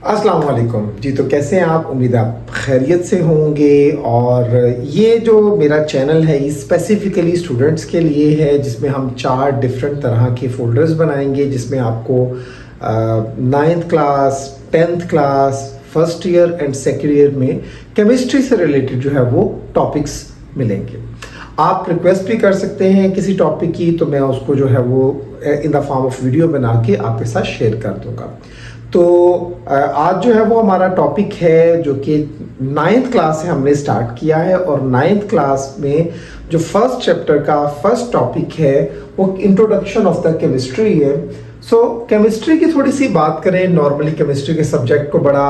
अस्सलाम वालेकुम जी। तो कैसे हैं आप? उम्मीद आप खैरियत से होंगे। और ये जो मेरा चैनल है ये स्पेसिफ़िकली स्टूडेंट्स के लिए है, जिसमें हम 4 डिफरेंट तरह के फ़ोल्डर्स बनाएंगे, जिसमें आपको 9th class, 10th class, first year and second year में केमिस्ट्री से रिलेटेड जो है वो टॉपिक्स मिलेंगे। आप रिक्वेस्ट भी कर सकते हैं किसी टॉपिक की, तो मैं उसको जो है वो in the form of video बना के आपके साथ शेयर कर दूंगा। तो आज जो है वो हमारा टॉपिक है जो कि 9th क्लास से हमने स्टार्ट किया है, और 9th क्लास में जो फर्स्ट चैप्टर का फर्स्ट टॉपिक है वो इंट्रोडक्शन ऑफ द केमिस्ट्री है। सो केमिस्ट्री की थोड़ी सी बात करें। नॉर्मली केमिस्ट्री के सब्जेक्ट को बड़ा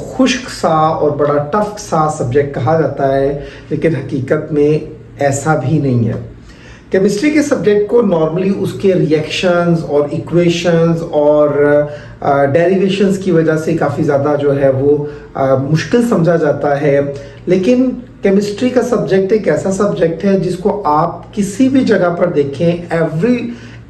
खुश्क सा और बड़ा टफ सा सब्जेक्ट कहा जाता है, लेकिन हकीकत में ऐसा भी नहीं है। केमिस्ट्री के सब्जेक्ट को नॉर्मली उसके रिएक्शंस और इक्वेशंस और डेरिवेशंस की वजह से काफ़ी ज़्यादा जो है वो मुश्किल समझा जाता है। लेकिन केमिस्ट्री का सब्जेक्ट एक ऐसा सब्जेक्ट है जिसको आप किसी भी जगह पर देखें,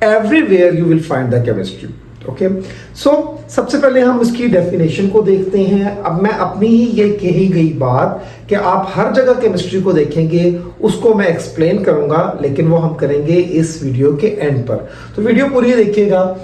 everywhere you will find the chemistry. Okay, so सबसे पहले हम इसकी डेफिनेशन को देखते हैं। अब मैं अपनी ही ये कही गई बात कि आप हर जगह केमिस्ट्री को देखेंगे उसको मैं एक्सप्लेन करूंगा, लेकिन वो हम करेंगे इस वीडियो के एंड पर। तो वीडियो पूरी देखिएगा।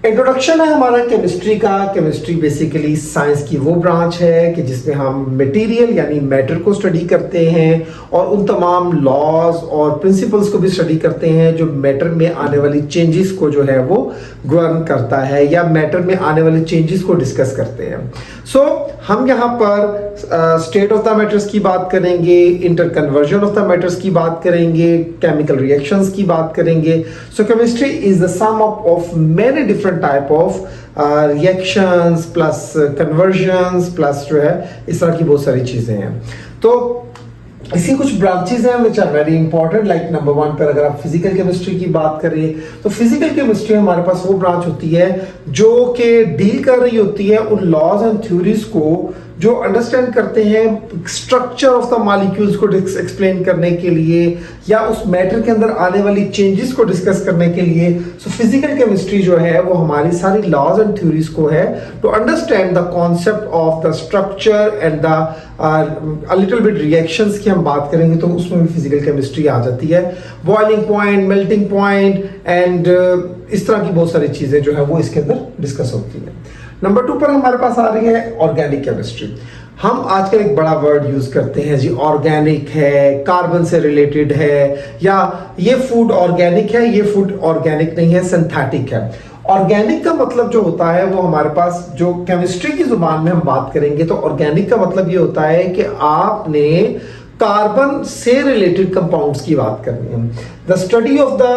इंट्रोडक्शन है हमारा केमिस्ट्री का। केमिस्ट्री बेसिकली साइंस की वो ब्रांच है कि जिसमें हम मटेरियल यानी मैटर को स्टडी करते हैं और उन तमाम लॉज और प्रिंसिपल्स को भी स्टडी करते हैं जो मैटर में आने वाली चेंजेस को जो है वो गवर्न करता है, या मैटर में आने वाली चेंजेस को डिस्कस करते हैं। सो हम यहाँ पर स्टेट ऑफ द मैटर्स की बात करेंगे, inter conversion of the matters की बात करेंगे, केमिकल रिएक्शंस की बात करेंगे। So chemistry is the sum of many different type of reactions plus conversions plus जो है इस तरह की बहुत सारी चीजें हैं। तो इसी कुछ ब्रांचेस हैं which are very important. Like number 1 पर अगर आप फिजिकल केमिस्ट्री की बात करें तो फिजिकल केमिस्ट्री हमारे पास वो ब्रांच होती है जो कि डील कर रही होती है उन लॉज एंड थ्योरीज को जो अंडरस्टैंड करते हैं स्ट्रक्चर ऑफ द मॉलिक्यूल्स को एक्सप्लेन करने के लिए, या उस मैटर के अंदर आने वाली चेंजेस को डिस्कस करने के लिए। सो फिजिकल केमिस्ट्री जो है वो हमारी सारी लॉज एंड थ्योरीज को है to understand the concept of the structure and the little bit reactions की हम बात करेंगे तो उसमें भी फिजिकल केमिस्ट्री आ जाती है। Boiling point, melting point and इस तरह की बहुत सारी चीजें जो है वो इसके अंदर डिस्कस होती है। नंबर 2 पर हमारे पास आ रही है ऑर्गेनिक केमिस्ट्री। हम आजकल एक बड़ा वर्ड यूज करते हैं जी, ऑर्गेनिक है, कार्बन से रिलेटेड है, या ये फूड ऑर्गेनिक है, ये फूड ऑर्गेनिक नहीं है, सिंथेटिक है। ऑर्गेनिक का मतलब जो होता है वो हमारे पास जो केमिस्ट्री की जुबान में हम बात करेंगे तो ऑर्गेनिक का मतलब ये होता है कि आपने कार्बन से रिलेटेड कंपाउंड्स की बात करनी है। The study of the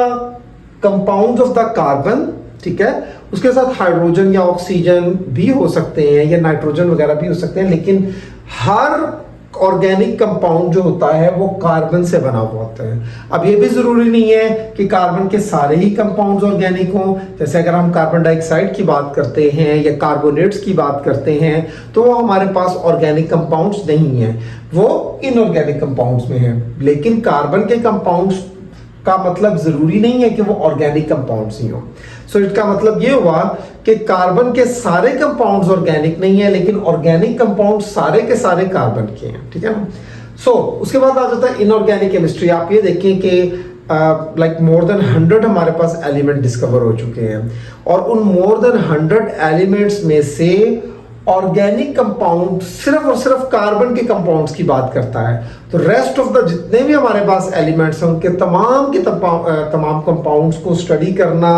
compounds of the carbon, ठीक है, उसके साथ हाइड्रोजन या ऑक्सीजन भी हो सकते हैं या नाइट्रोजन वगैरह भी हो सकते हैं, लेकिन हर ऑर्गेनिक कंपाउंड जो होता है वो कार्बन से बना हुआ होता है। अब ये भी जरूरी नहीं है कि कार्बन के सारे ही कंपाउंड्स ऑर्गेनिक हों। जैसे अगर हम कार्बन डाइऑक्साइड की बात करते हैं या कार्बोनेट्स की बात करते हैं तो वो हमारे पास ऑर्गेनिक कंपाउंड्स नहीं है, वो इनऑर्गेनिक कंपाउंड्स में है। लेकिन कार्बन के कंपाउंड्स का मतलब जरूरी नहीं है कि वो ऑर्गेनिक कंपाउंड्स ही हो। सो इसका मतलब ये हुआ कि कार्बन के सारे कंपाउंड्स ऑर्गेनिक नहीं है, लेकिन ऑर्गेनिक कंपाउंड्स सारे के सारे कार्बन के हैं, ठीक है ना। सो उसके बाद आ जाता है इनऑर्गेनिक केमिस्ट्री। आप ये देखें कि लाइक मोर देन 100 हमारे पास एलिमेंट डिस्कवर हो चुके हैं, और उन मोर देन 100 एलिमेंट्स में से ऑर्गेनिक कंपाउंड सिर्फ और सिर्फ कार्बन के कंपाउंड्स की बात करता है। तो रेस्ट ऑफ द जितने भी हमारे पास एलिमेंट्स हैं उनके तमाम के तमाम कंपाउंड्स को स्टडी करना,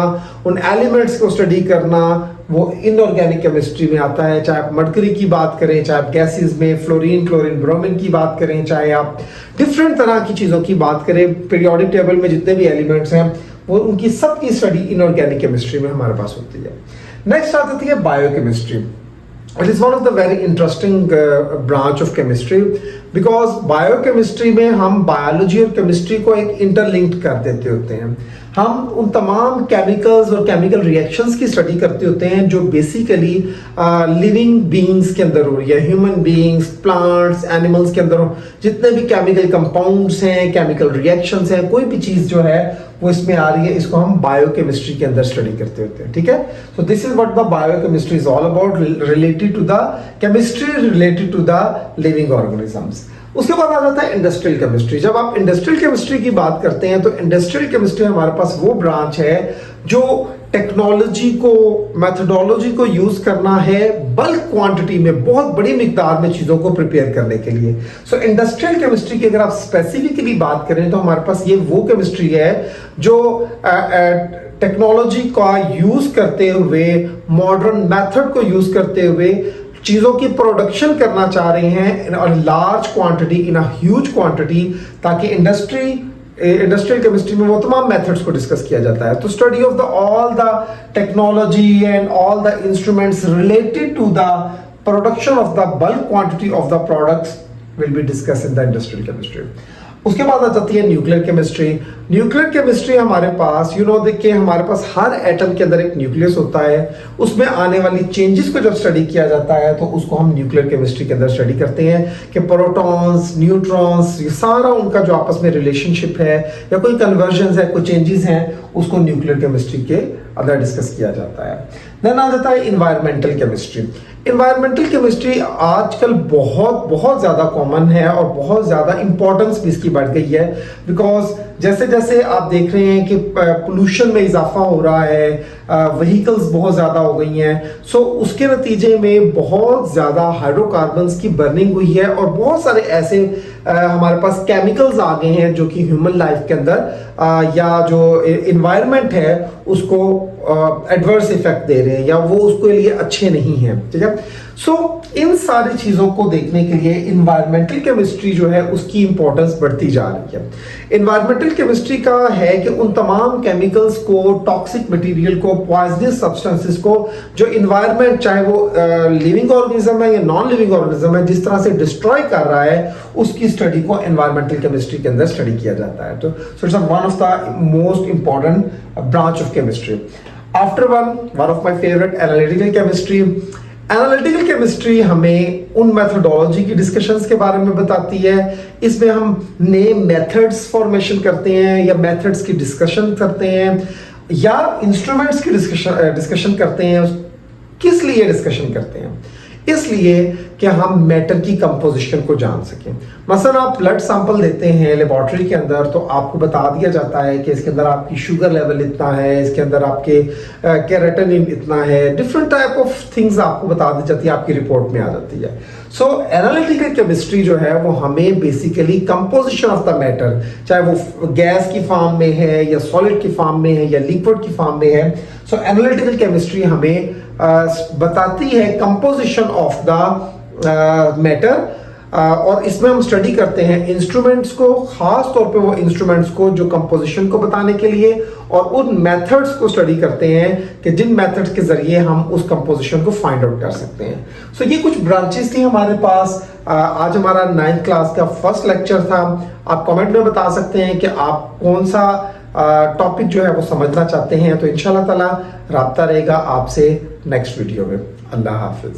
उन एलिमेंट्स को स्टडी करना, वो इनऑर्गेनिक केमिस्ट्री में आता है। चाहे आप मर्करी की बात करें, चाहे आप गैसेस में फ्लोरीन, क्लोरीन, ब्रोमीन की बात करें, चाहे आप डिफरेंट तरह की चीज़ों की बात करें, पीरियोडिक टेबल में जितने भी एलिमेंट्स हैं वो उनकी सबकी स्टडी इनऑर्गेनिक केमिस्ट्री में हमारे पास होती है। नेक्स्ट आ जाती है biochemistry. It is one of the very interesting branch of chemistry because biochemistry में हम बायोलॉजी और केमिस्ट्री को एक इंटरलिंक्ड कर देते होते हैं। हम उन तमाम केमिकल्स और केमिकल रिएक्शंस की स्टडी करते होते हैं जो बेसिकली लिविंग बीइंग्स के अंदर हो, या ह्यूमन बीइंग्स, प्लांट्स, एनिमल्स के अंदर हो। जितने भी केमिकल कंपाउंड्स हैं, केमिकल रिएक्शंस हैं, कोई भी चीज़ जो है वो इसमें आ रही है, इसको हम बायोकेमिस्ट्री के अंदर स्टडी करते होते हैं, ठीक है। So this is what the biochemistry is all about, related to the chemistry related to the living organisms. उसके बाद आ जाता है इंडस्ट्रियल केमिस्ट्री। जब आप इंडस्ट्रियल केमिस्ट्री की बात करते हैं तो इंडस्ट्रियल केमिस्ट्री हमारे पास वो ब्रांच है जो टेक्नोलॉजी को, मेथडोलॉजी को यूज करना है बल्क क्वांटिटी में, बहुत बड़ी मिकदार में चीजों को प्रिपेयर करने के लिए। सो इंडस्ट्रियल केमिस्ट्री की अगर आप स्पेसिफिकली बात करें तो हमारे पास ये वो केमिस्ट्री है जो टेक्नोलॉजी का यूज करते हुए, मॉडर्न मेथड को यूज करते हुए चीजों की प्रोडक्शन करना चाह रहे हैं in a large quantity, in a huge quantity, ताकि इंडस्ट्रियल केमिस्ट्री में वो तमाम मेथड्स को डिस्कस किया जाता है। तो study of the all the technology and all the instruments related to the production of the bulk quantity of the products will be discuss in the industrial chemistry. उसके बाद आ जाती है न्यूक्लियर केमिस्ट्री। न्यूक्लियर केमिस्ट्री हमारे पास देखिए हमारे पास हर atom के अंदर एक न्यूक्लियस होता है, उसमें आने वाली चेंजेस को जब स्टडी किया जाता है तो उसको हम न्यूक्लियर केमिस्ट्री के अंदर स्टडी करते हैं कि प्रोटॉन्स, न्यूट्रॉन्स, ये सारा उनका जो आपस में रिलेशनशिप है या कोई कन्वर्जन है, कोई चेंजेस हैं, उसको न्यूक्लियर केमिस्ट्री के अंदर डिस्कस किया जाता है। देन आ जाता है इन्वायरमेंटल केमिस्ट्री। इन्वायरमेंटल केमिस्ट्री आजकल बहुत ज़्यादा कॉमन है और बहुत ज़्यादा इंपॉर्टेंस भी इसकी बढ़ गई है, बिकॉज जैसे जैसे आप देख रहे हैं कि पोल्यूशन में इजाफा हो रहा है, व्हीकल्स बहुत ज़्यादा हो गई हैं, सो उसके नतीजे में बहुत ज़्यादा हाइड्रोकार्बन्स की बर्निंग हुई है और बहुत सारे ऐसे हमारे पास केमिकल्स आ गए हैं जो कि ह्यूमन लाइफ के अंदर या जो इन्वायरमेंट है उसको एडवर्स इफेक्ट दे रहे हैं या वो उसके लिए अच्छे नहीं हैं, ठीक है। सो इन सारी चीज़ों को देखने के लिए इन्वायरमेंटल केमिस्ट्री जो है उसकी इंपॉर्टेंस बढ़ती जा रही है। इन्वायरमेंटल केमिस्ट्री का है कि उन तमाम केमिकल्स को, टॉक्सिक मटेरियल को, पॉइजनस सब्सटेंसेस को जो इन्वायरमेंट, चाहे वो लिविंग ऑर्गेनिज्म है या नॉन लिविंग ऑर्गेनिज्म है, जिस तरह से डिस्ट्रॉय कर रहा है, उसकी स्टडी को एनवायरमेंटल केमिस्ट्री के अंदर स्टडी किया जाता है। तो so it's one of the most important branch of chemistry. After one of my favourite, analytical chemistry. Analytical chemistry हमें उन मेथडोलॉजी की डिस्कशंस के बारे में बताती है। इसमें हम नए मेथड्स फॉर्मेशन करते हैं या मेथड्स की डिस्कशन करते हैं या इंस्ट्रूमेंट्स की डिस्कशन करते हैं। किस लिए डिस्कशन करते हैं? इसलिए कि हम मैटर की कंपोजिशन को जान सकें। मसलन आप ब्लड सैंपल देते हैं लेबोरेटरी के अंदर तो आपको बता दिया जाता है कि इसके अंदर आपकी शुगर लेवल इतना है, इसके अंदर आपके केराटिनिन इतना है, डिफरेंट टाइप ऑफ थिंग्स आपको बता दी जाती है, आपकी रिपोर्ट में आ जाती है। सो एनालिटिकल केमिस्ट्री जो है वो हमें basically composition of the matter, चाहे वो गैस की फॉर्म में है या सॉलिड की फॉर्म में है या लिक्विड की फॉर्म में है, सो एनालिटिकल केमिस्ट्री हमें बताती है कंपोजिशन ऑफ द मैटर। और इसमें हम स्टडी करते हैं इंस्ट्रूमेंट्स को, खास तौर पे वो इंस्ट्रूमेंट्स को जो कंपोजिशन को बताने के लिए, और उन मेथड्स को स्टडी करते हैं कि जिन मेथड्स के जरिए हम उस कंपोजिशन को फाइंड आउट कर सकते हैं। सो ये कुछ ब्रांचेस थी हमारे पास। आज हमारा 9th क्लास का फर्स्ट लेक्चर था। आप कमेंट में बता सकते हैं कि आप कौन सा टॉपिक जो है वो समझना चाहते हैं, तो इंशाल्लाह ताला राब्ता रहेगा आपसे नेक्स्ट वीडियो में। अल्लाह हाफिज।